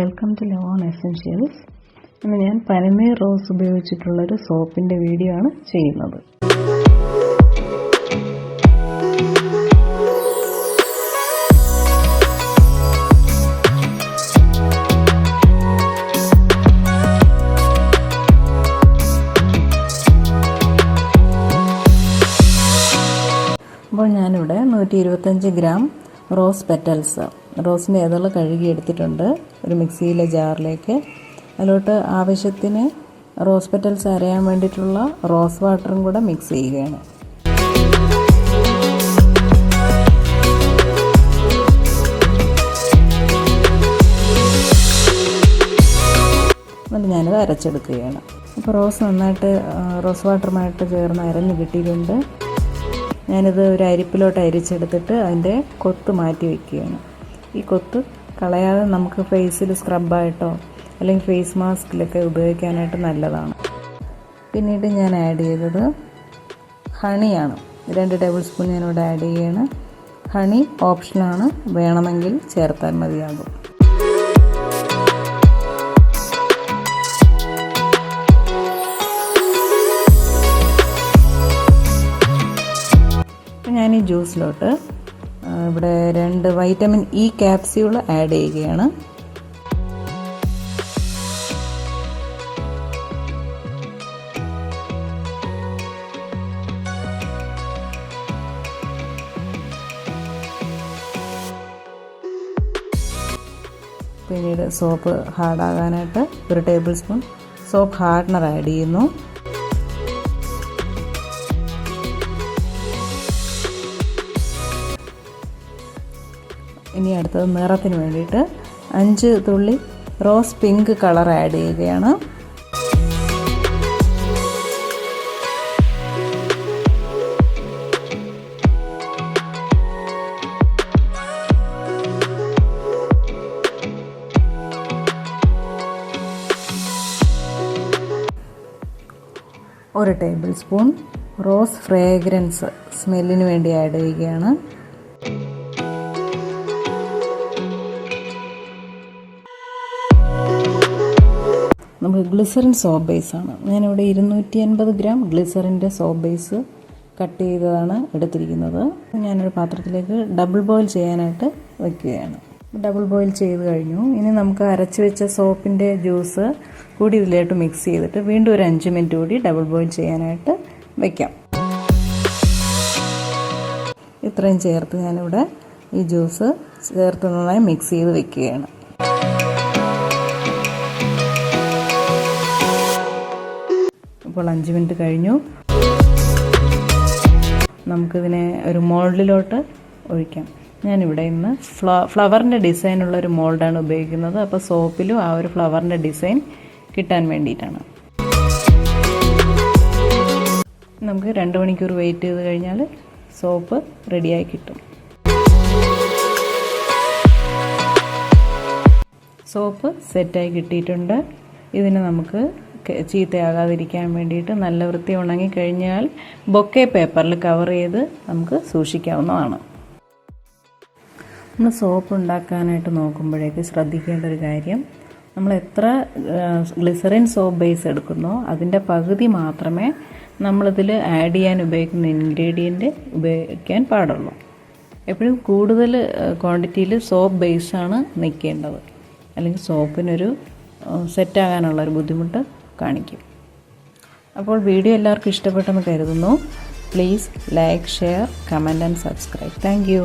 Welcome to ലവോൺ essentials. ഇന്ന് ഞാൻ പനമീർ rose ഉപയോഗിച്ചിട്ടുള്ളൊരു സോപ്പിൻ്റെ video ആണ് ചെയ്യുന്നത്. അപ്പോൾ ഞാനിവിടെ 125 ഗ്രാം റോസ് പെറ്റൽസ്, റോസിൻ്റെ ഇതൾ കഴുകി എടുത്തിട്ടുണ്ട്. ഒരു മിക്സിയിലെ ജാറിലേക്ക് അതിലോട്ട് ആവശ്യത്തിന് റോസ് പെറ്റൽസ് അരയാൻ വേണ്ടിയിട്ടുള്ള റോസ് വാട്ടറും കൂടെ മിക്സ് ചെയ്യുകയാണ്. എന്നിട്ട് ഞാനത് അരച്ചെടുക്കുകയാണ്. അപ്പോൾ റോസ് നന്നായിട്ട് റോസ് വാട്ടറുമായിട്ട് ചേർന്ന് അരഞ്ഞ് കിട്ടിയിട്ടുണ്ട്. ഞാനിത് ഒരു അരിപ്പിലോട്ട് അരിച്ചെടുത്തിട്ട് അതിൻ്റെ കൊത്ത് മാറ്റി വയ്ക്കുകയാണ്. ഈ കൊത്ത് കളയാതെ നമുക്ക് ഫേസിൽ സ്ക്രബായിട്ടോ അല്ലെങ്കിൽ ഫേസ് മാസ്കിലൊക്കെ ഉപയോഗിക്കാനായിട്ട് നല്ലതാണ്. പിന്നീട് ഞാൻ ആഡ് ചെയ്തത് ഹണിയാണ്. 2 ടേബിൾ സ്പൂൺ ഞാനിവിടെ ആഡ് ചെയ്യുകയാണ്. ഹണി ഓപ്ഷനാണ്, വേണമെങ്കിൽ ചേർത്താൽ മതിയാകും. ഞാൻ ഈ ജ്യൂസിലോട്ട് ഇവിടെ 2 വൈറ്റമിൻ ഇ ക്യാപ്സ്യൂൾ ആഡ് ചെയ്യുകയാണ്. പിന്നീട് സോപ്പ് ഹാർഡാകാനായിട്ട് 1 tablespoon soap hardener add ചെയ്യുന്നു. ഇനി അടുത്തത് നിറത്തിന് വേണ്ടിയിട്ട് 5 തുള്ളി റോസ് പിങ്ക് കളർ ആഡ് ചെയ്യുകയാണ്. ഒരു ടേബിൾ സ്പൂൺ റോസ് ഫ്രേഗ്രൻസ് സ്മെല്ലിന് വേണ്ടി ആഡ് ചെയ്യുകയാണ്. നമുക്ക് ഗ്ലിസറിൻ സോപ്പ് ബേസാണ്. ഞാനിവിടെ 250 ഗ്രാം ഗ്ലിസറിൻ്റെ സോപ്പ് ബേസ് കട്ട് ചെയ്തതാണ് എടുത്തിരിക്കുന്നത്. ഞാനൊരു പാത്രത്തിലേക്ക് ഡബിൾ ബോയിൽ ചെയ്യാനായിട്ട് വയ്ക്കുകയാണ്. ഡബിൾ ബോയിൽ ചെയ്ത് കഴിഞ്ഞു. ഇനി നമുക്ക് അരച്ച് വെച്ച സോപ്പിൻ്റെ ജ്യൂസ് കൂടി ഇതിലോട്ട് മിക്സ് ചെയ്തിട്ട് വീണ്ടും ഒരു 5 മിനിറ്റ് കൂടി ഡബിൾ ബോയിൽ ചെയ്യാനായിട്ട് വയ്ക്കാം. ഇത്രയും ചേർത്ത് ഞാനിവിടെ ഈ ജ്യൂസ് ചേർത്ത് നന്നായി മിക്സ് ചെയ്ത് വയ്ക്കുകയാണ്. ഇപ്പോൾ 5 മിനിറ്റ് കഴിഞ്ഞു. നമുക്കിതിനെ ഒരു മോൾഡിലോട്ട് ഒഴിക്കാം. ഞാനിവിടെ ഇന്ന് ഫ്ലവറിൻ്റെ ഡിസൈനുള്ളൊരു മോൾഡാണ് ഉപയോഗിക്കുന്നത്. അപ്പോൾ സോപ്പിലും ആ ഒരു ഫ്ലവറിൻ്റെ ഡിസൈൻ കിട്ടാൻ വേണ്ടിയിട്ടാണ്. നമുക്ക് 2 മണിക്കൂർ വെയിറ്റ് ചെയ്ത് കഴിഞ്ഞാൽ സോപ്പ് റെഡിയായി കിട്ടും. സോപ്പ് സെറ്റായി കിട്ടിയിട്ടുണ്ട്. ഇതിന് നമുക്ക് ചീത്തയാകാതിരിക്കാൻ വേണ്ടിയിട്ട് നല്ല വൃത്തി ഉണങ്ങിക്കഴിഞ്ഞാൽ ബൊക്കെ പേപ്പറിൽ കവർ ചെയ്ത് നമുക്ക് സൂക്ഷിക്കാവുന്നതാണ്. നമ്മൾ സോപ്പ് ഉണ്ടാക്കാനായിട്ട് നോക്കുമ്പോഴേക്ക് ശ്രദ്ധിക്കേണ്ട ഒരു കാര്യം, നമ്മൾ എത്ര ഗ്ലിസറിൻ സോപ്പ് ബേസ് എടുക്കുന്നോ അതിൻ്റെ പകുതി മാത്രമേ നമ്മളിതിൽ ആഡ് ചെയ്യാൻ ഉപയോഗിക്കുന്ന ഇൻഗ്രീഡിയൻറ്റ് ഉപയോഗിക്കാൻ പാടുള്ളൂ. എപ്പോഴും കൂടുതൽ ക്വാണ്ടിറ്റിയിൽ സോപ്പ് ബേസാണ് നിൽക്കേണ്ടത്, അല്ലെങ്കിൽ സോപ്പിനൊരു സെറ്റാകാനുള്ളൊരു ബുദ്ധിമുട്ട് കാണിക്കും. അപ്പോൾ വീഡിയോ എല്ലാവർക്കും ഇഷ്ടപ്പെട്ടെന്ന് കരുതുന്നു. Please like, share, comment and subscribe. Thank you.